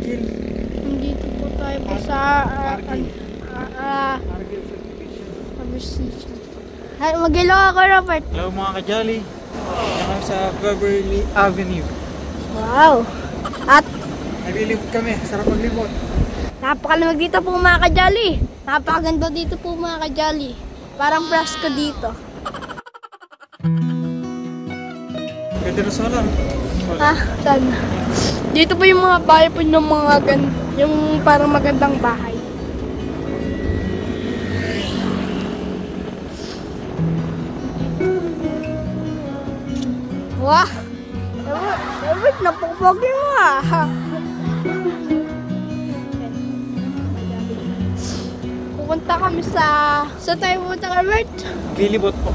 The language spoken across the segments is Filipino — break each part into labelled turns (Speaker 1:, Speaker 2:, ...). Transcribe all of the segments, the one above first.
Speaker 1: Argil.
Speaker 2: Nandito po tayo po sa subdivision. Hi, mag-hello ako, Robert.
Speaker 1: Hello mga ka-Jolly. Yan kami sa Beverly Avenue.
Speaker 2: Wow. At
Speaker 1: Naglilibot kami. Sarap maglibot.
Speaker 2: napakalamig dito po mga ka-Jolly. Napakaganda dito po mga ka-Jolly. Parang presko dito.
Speaker 1: Ganda na sa alam.
Speaker 2: Saan? Dito po yung mga bahay po ng mga yung parang magandang bahay. Wah! Robert, napakapagi mo ah! Pupunta kami sa tayo pupunta, Robert?
Speaker 1: Maglilibot po.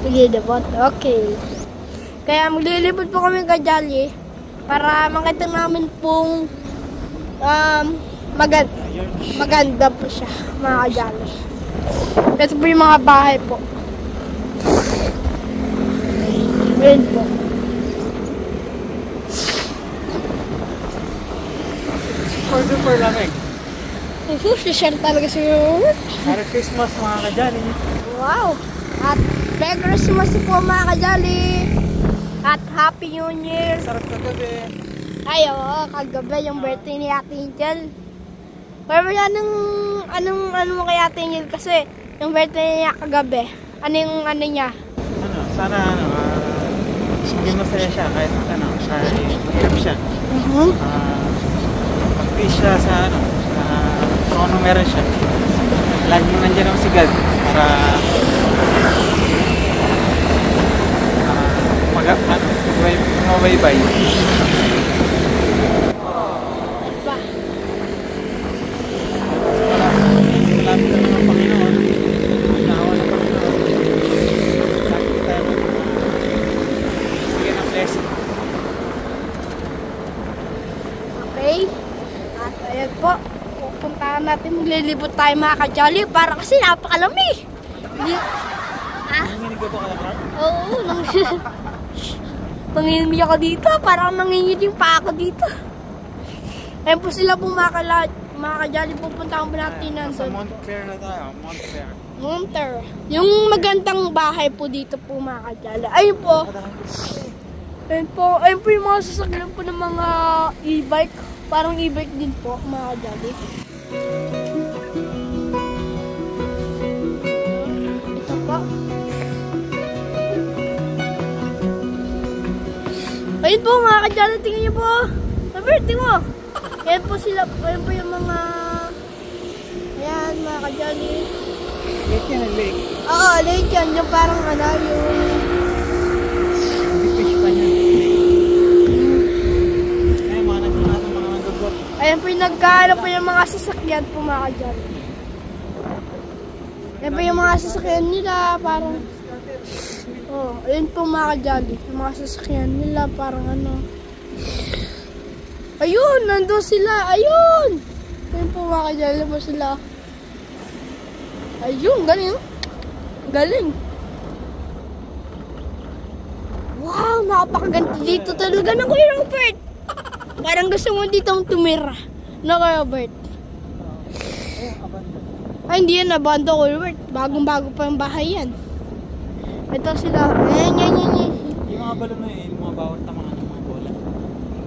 Speaker 2: Maglilibot, okay. Kaya maglilibot po kami ka-Jolly para makita namin pong maganda po siya, mga ka-Jolly. Ito po yung mga bahay po. Ayan po.
Speaker 1: Super lamig.
Speaker 2: Share talaga siguro.
Speaker 1: Merry Christmas mga ka-Jolly.
Speaker 2: Wow! At Merry Christmas po mga ka-Jolly. At Happy New Year.
Speaker 1: Sarap kagabi.
Speaker 2: Ay, oo, kagabi yung birthday ni Ate Angel. Pero anong mo kay Ate Angel kasi yung birthday niya kagabi. Ano niya?
Speaker 1: Sana hindi masaya siya kahit mahirap siya. Mag-peace siya sa kung ano meron siya. Laging nandiyan ang sigad para mabaybay.
Speaker 2: Ba?
Speaker 1: Salamat naman ng Panginoon. Naawa ng Panginoon. Lagi tayo bigyan ng blessing.
Speaker 2: Okay. At ayan po. Pupuntahan natin. Maglilibot tayo mga ka-Jolly para kasi napakalamig.
Speaker 1: Nanginig ka ba kalakar?
Speaker 2: Oo. Nanginginig ako dito. Parang nanginginig pa ako dito. Ayun po sila po mga ka-Jolly. Pupuntahan po natin
Speaker 1: Sa
Speaker 2: nandun.
Speaker 1: Montclair na tayo.
Speaker 2: Montclair. Yung magandang bahay po dito po mga ka-Jolly. Ayun po. Ayun po yung mga sasakyan po ng mga e-bike. Parang e-bike din po mga ka-Jolly. Ito po. Ayun po mga ka-Jolly, tingnan niyo po. Robert, tingnan mo. Ayan po sila, ayun po yung mga... Ayan mga ka-Jolly.
Speaker 1: Lake yan, lake.
Speaker 2: Oo, lake yan. Yung parang yung...
Speaker 1: Fish pa niya. Ayun, mga nagpunata mga nagabot.
Speaker 2: Ayan po yung nagkaano po yung mga sasakyan po mga ka-Jolly. Ayan po yung mga sasakyan nila, parang... Oh, ayun po mga ka-Jolly. Yung mga sasakyan nila, parang ano... Ayun! Nandun sila! Ayun! Ayun po mga ka-Jolly po sila. Ayun! Galing! Galing! Wow! Napakaganda dito talaga ng Kuya Robert! Parang gusto mo ditong tumira. No, Kuya Robert? Ay, hindi yan nabando, Kuya Robert. Bagong-bago pa yung bahay yan. Ito sila. Ayan.
Speaker 1: Yung mga balon na yun, yung mga bawal tamaan ng mga bola.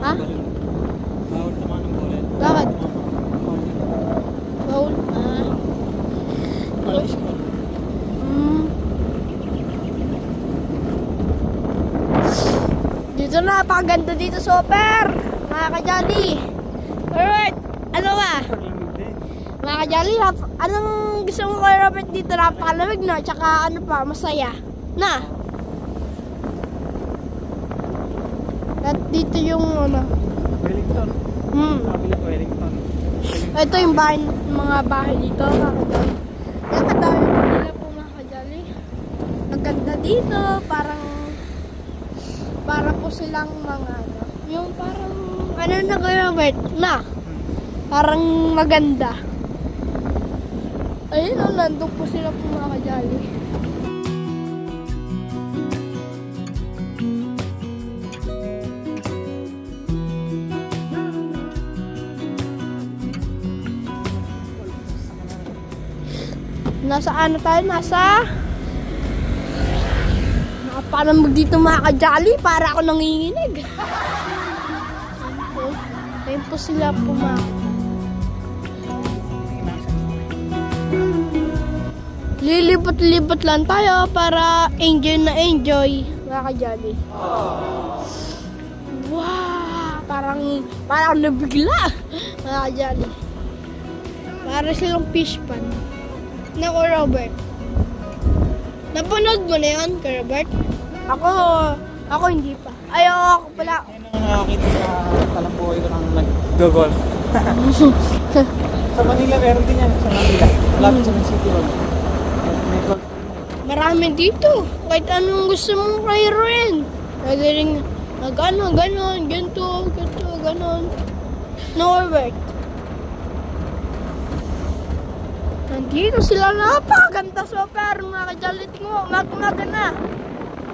Speaker 2: Ha?
Speaker 1: Bawal tamaan ng bola.
Speaker 2: Bakit? Foul?
Speaker 1: College ko.
Speaker 2: Dito napakaganda dito, super! Mga ka-Jolly. Alright, ano ba? Mga ka-Jolly, anong gusto mo kay Robert dito? Napakalamig na, tsaka ano pa, masaya. Na? At dito yung ano.
Speaker 1: Wellington. Kabila ko Wellington.
Speaker 2: Ito yung bahay, mga bahay dito, mga ka-Jolly. Yan, kadami po nila po mga ka-Jolly. Maganda dito, para po silang mga ano. Yung parang, ano na kayo, Robert? Na? Parang maganda. Ayun o, nandun po sila po mga ka-Jolly. Nasa ano tayo? Nakapalamog dito mga ka-jolly para ako nanginginig. Ayun po sila lilipot-lipot lang tayo para enjoy na enjoy mga ka-jolly. Wow! Parang nabigla mga ka-jolly. Para silang fish pan. Naku, Robert. Napanood mo na yan, Robert? Ako hindi pa. Ako pala.
Speaker 1: Ayun ang nakakita sa talambuhay ko ng nag-golf. Sa Manila meron din yan. Sa Manila. Malapit sa City Hall. May golf.
Speaker 2: Marami dito. Kahit anong gusto mong kairoin. Pwede rin ganon, ganito, ganon. Norbert. Nandito sila, napakaganda super mga ka-jolly. Tingnan mo, umaga na.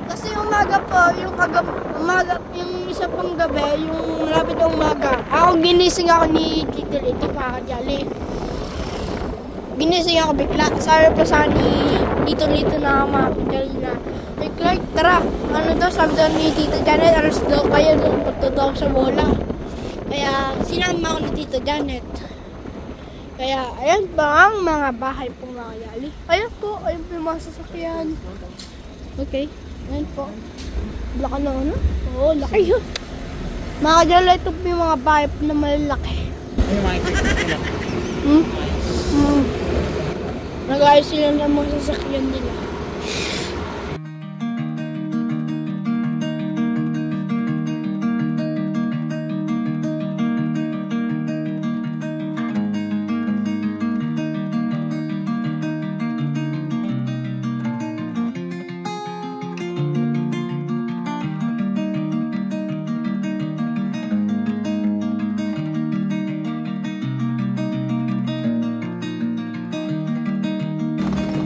Speaker 2: Kasi umaga po, yung isa pang gabi, yung malapit na umaga. Ginising ako ni Tito Lito mga ka-jolly. Ginising ako bigla. Sabi pa sa ni Tito Lito na mga ka-jolly na, hey Clark, tara. Sabi daw ni Tito Janet, aras daw kayo doon pagtotoo sa bola. Kaya sinama ako ni Tito Janet. Kaya, ayan pa ang mga bahay po mga ka-jolly. Ayan po yung mga sasakyan. Okay, ayan po. Laki na ano? Oo, laki yun. Mga ka-jolly, ito po yung mga bahay po na malalaki.
Speaker 1: Ayun, makikita sila.
Speaker 2: Nag-ayos sila ng mga sasakyan nila.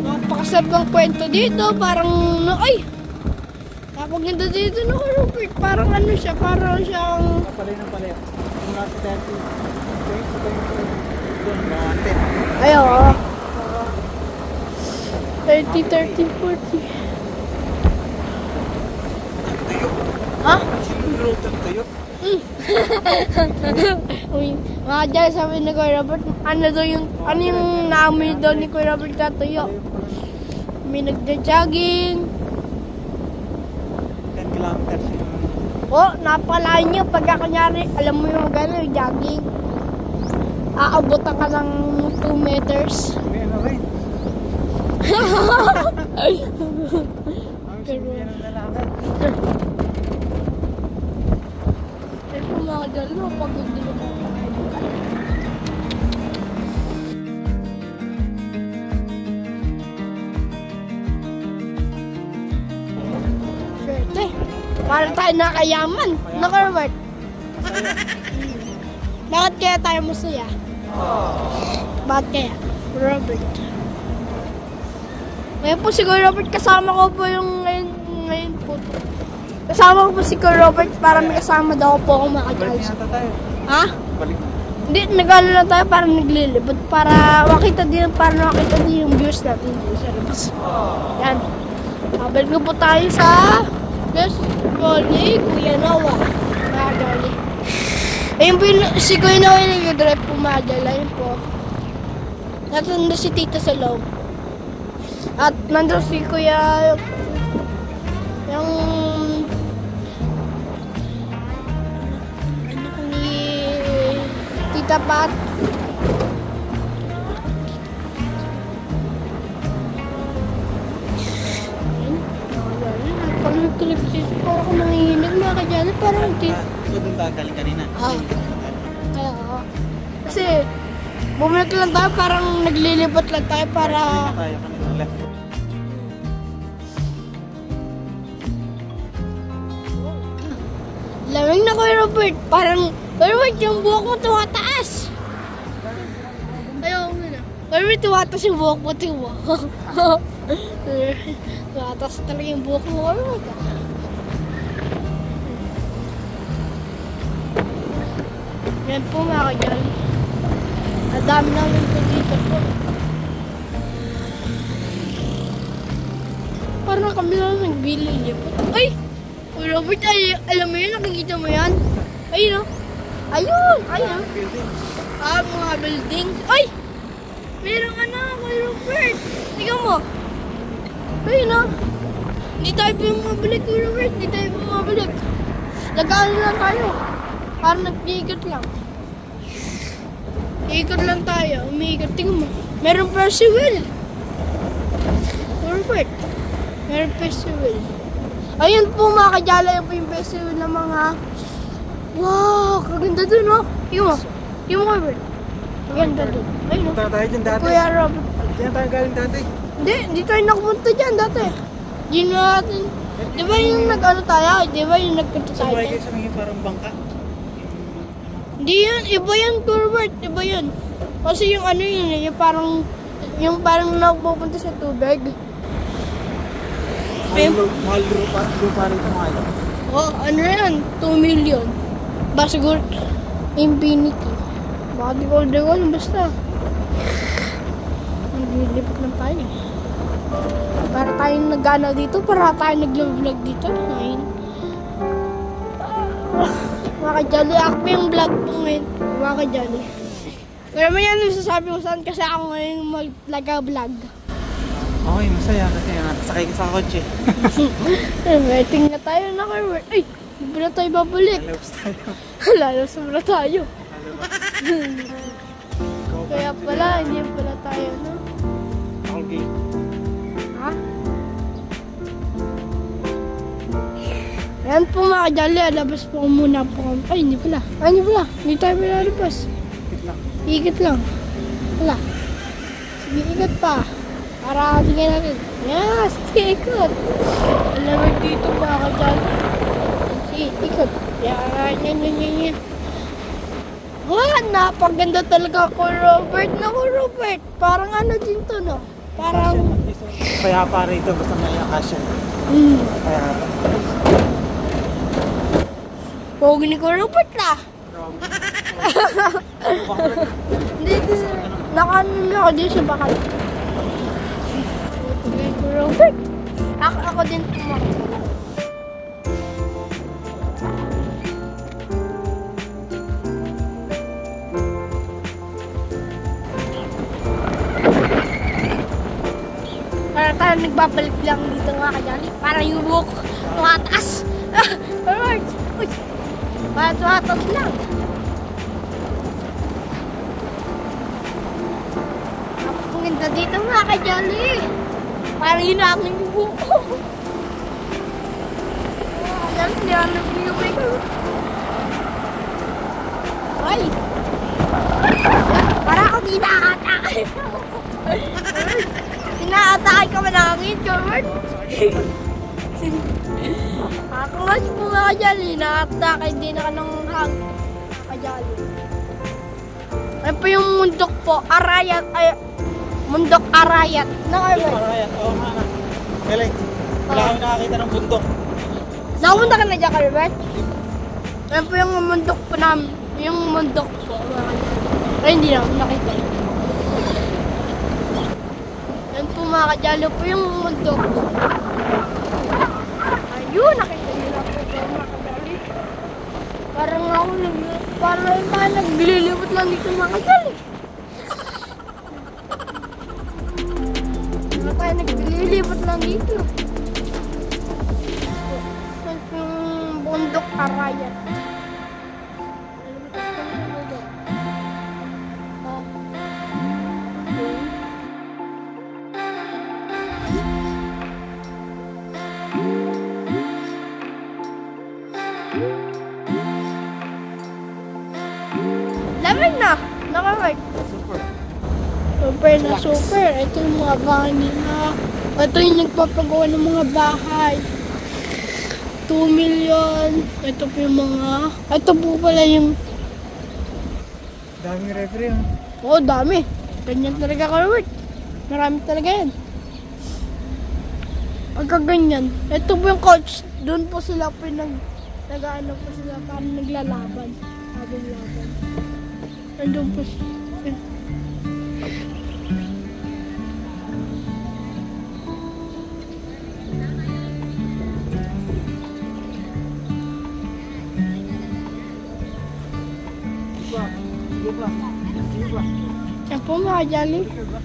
Speaker 2: Napakasarap ng kwento dito, parang napaganda dito no, Robert, parang ano siya, parang siyang
Speaker 1: Palay ng palaya. Yung nasa 30. Doon, mga 10.
Speaker 2: ay oo. 30, 40. Ha?
Speaker 1: Road ng tayo.
Speaker 2: Mga dyan, sabi ni Kuya Robert, ano yung naamoy daw ni Kuya Robert katuyo? May nagja-jogging.
Speaker 1: 10 kilometers yung...
Speaker 2: Napalain nyo, pagka kunyari, alam mo yung gano'n, yung jogging. Aabutan ka ng 2 meters.
Speaker 1: May ano rin.
Speaker 2: Ay.
Speaker 1: Ang sabihin ng lalakad.
Speaker 2: Ito mga dyan, pagod din ako. Swerte. Para tayo nakayaman. Naka, Robert? Bakit kaya tayo masaya? Bakit kaya? Robert. Ngayon po si Kuya Robert, kasama ko po yung ngayon po. Kasama ko po si Kuya Robert para may kasama daw po ako mga
Speaker 1: Balik
Speaker 2: ka-jolly.
Speaker 1: yata tayo.
Speaker 2: Ha?
Speaker 1: Balik.
Speaker 2: Hindi, nag-ano lang tayo para naglilibot. Para makita din yung views natin dito sa labas. Yan. Balik na po tayo sa baseball ni Kuya Noah. Mga ka-jolly. Ayun po si Kuya Noah yung nag-drive po mga ka-jolly. Ayun po. Nandun si Tita sa loob. At nandun si Kuya yung anak ni Tita Pat. Parang nagtulig-tulig po ako nangihinig mga ka-jolly. Parang
Speaker 1: Ito doon tayo galing kanina.
Speaker 2: Kaya kasi bumalik lang tayo, parang naglilibot lang tayo para
Speaker 1: Tayo kanina left.
Speaker 2: lamig na Kuya Robert. Parang, Kuya Robert, yung buhok mo tumataas. Ayaw mo na. Kuya Robert, tumataas yung buhok mo. Tumataas talaga yung buhok mo, Kuya Robert. Yan po mga ka-jolly. Ang dami namin po dito po. parang kami lang nagbili. Ay! Uy, Robert, ay, alam mo yun, nakikita mo yan? Ayun, oh. Ayun! Ayun.
Speaker 1: Building.
Speaker 2: Ah, mga building. Ay! Merong ano, Kuya Robert. Tingnan mo. Ayun, oh. Hindi tayo bumabalik, Kuya Robert. Hindi tayo bumabalik. Nag-ano lang tayo. Parang nag-iikot lang. Iikot lang tayo. Umiikot. Tingnan mo. Merong festival. Robert. Merong festival. Ayun po mga kajala. Ayun po yung festival ng mga... Wow! Kaganda dun, oh. Tingnan mo. Tingnan mo, Robert. Kaganda dun. Ayun, oh.
Speaker 1: Punta tayo dyan dati.
Speaker 2: Kuya Robert.
Speaker 1: Diyan tayo galing dati.
Speaker 2: Hindi tayo nakapunta dyan dati. Hindi natin. Di ba yung nag-ano tayo? Di ba yung nagpunta tayo?
Speaker 1: Sabay kayo sa mga parang bangka.
Speaker 2: Hindi yun. Iba yun, Robert. Iba yun. Kasi yung ano yun, yung parang napupunta sa tubig.
Speaker 1: Mahal lupa rito mahal.
Speaker 2: Oh, ano yan? 2 million. Ba siguro, infinity. Baka di ko basta. Naglilipat lang tayo. Para tayong nag-ano dito, para tayong nag-vlog dito. Ngayon. Mga kajali, ako pa yung vlog ko ngayon. Mga kajali. Pero may ano sasabi ko saan kasi ako ngayon mag-vlog.
Speaker 1: Okay, masaya kasi nakasakay ka sa kotse.
Speaker 2: Waiting na tayo na kayo. Ay, hindi na tayo babalik.
Speaker 1: Lalabas tayo.
Speaker 2: Lalos na tayo. Kaya pala, hindi pala tayo, no?
Speaker 1: Okay.
Speaker 2: Ha? Yan po mga kajali, alabas po muna po kami. Ay, hindi pala. Hindi tayo pinalabas. Ikot lang. Wala. Sige, ikot pa. Para tingin natin. Yes, sige, ikot. Alam dito mga kajali. Sige, ikot. Yan. Wah, napaganda talaga ko, Robert. Naku, Robert. Parang ano din to, no? Parang...
Speaker 1: Kaya pa rito, basta may akasya. Kaya pa.
Speaker 2: Pogi ni ko, Robert, na. Hindi, nakaano ako din sa bakal. Pogi ko, Robert. Ako din tumakbo. Para tayo nagbabalik lang dito mga kajali. Para yung buhok tumataas. Alright. Uy. Para tumataas lang. Napakaganda dito mga kajali. Para yun na aking buhok. Ayan, nilalap yung may ko. Ay. Para ako dinakatay. Inaatake ka manangin, Robert. Ako nga si mga kajali, inaatake din ako ng hang kajali. Ano po yung mundok po? Arayat, mundok Arayat.
Speaker 1: Arayat, oo nga na. Galing. Wala kami nakakita ng bundok.
Speaker 2: Nakapunta ka na dyan, Robert? Ano po yung mundok po namin? Yung mundok po, mga kajali. Ay, hindi na, nakita yun. Yan po mga kajalo po yung mundok. Ayun, nakita nyo na po dyan mga kajali. Parang tayo naglilibot lang dito mga kajali. Parang tayo naglilibot lang dito. Yan po yung bundok Arayat. Lamig na! Naka-work.
Speaker 1: Super.
Speaker 2: Super na super. Ito yung mga bahay nila. Ito yung nagpapagawa ng mga bahay. 2 million. Ito po yung mga... Ito po pala yung...
Speaker 1: Daming referee, ha?
Speaker 2: Oo, dami. Ganyan talaga ka-work. Marami talaga yan. Pagka ganyan. Ito po yung coach. Doon po sila po nag-ano po sila. Parang naglalaban. Laban. Nandun po siya.
Speaker 1: Sige pa. Sige pa.
Speaker 2: Yan po mga Jolly.
Speaker 1: Sige pa.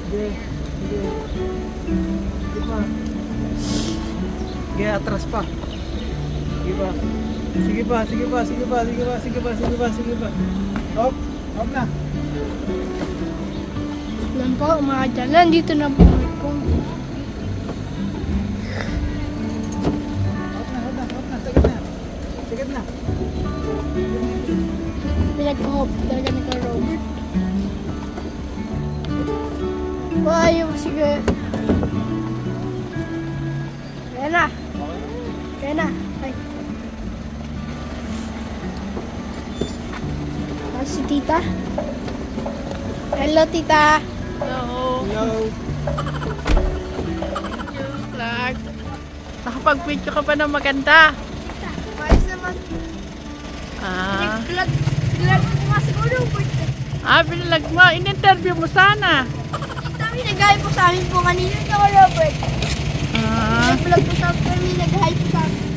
Speaker 1: Sige. Sige. Sige pa. Sige, atras pa. Sige pa. Sige pa, sige pa, sige pa, sige pa, sige pa, sige pa, sige pa. Hop, hop na.
Speaker 2: Yan po mga Jolly. Nandito na po.
Speaker 1: Hop na, sagad na. Sagad na.
Speaker 2: Pinag-hop talaga ni Kuya Robert. Ay, sige. Kaya na. Kaya na. Ay. Si tita. Hello, tita.
Speaker 3: Hello.
Speaker 1: Hello.
Speaker 3: Thank you, Clark. Nakapag-video ka pa ng maganda.
Speaker 2: Ayos naman.
Speaker 3: Ah,
Speaker 2: Glad mo nga si Kuya Robert.
Speaker 3: binalag mo. In-interview mo sana.
Speaker 2: Kami nag-hype po sa amin po kanina ni Kuya Robert.
Speaker 3: Ah,
Speaker 2: Nag-vlog po sa kami, nag-hype po sa amin.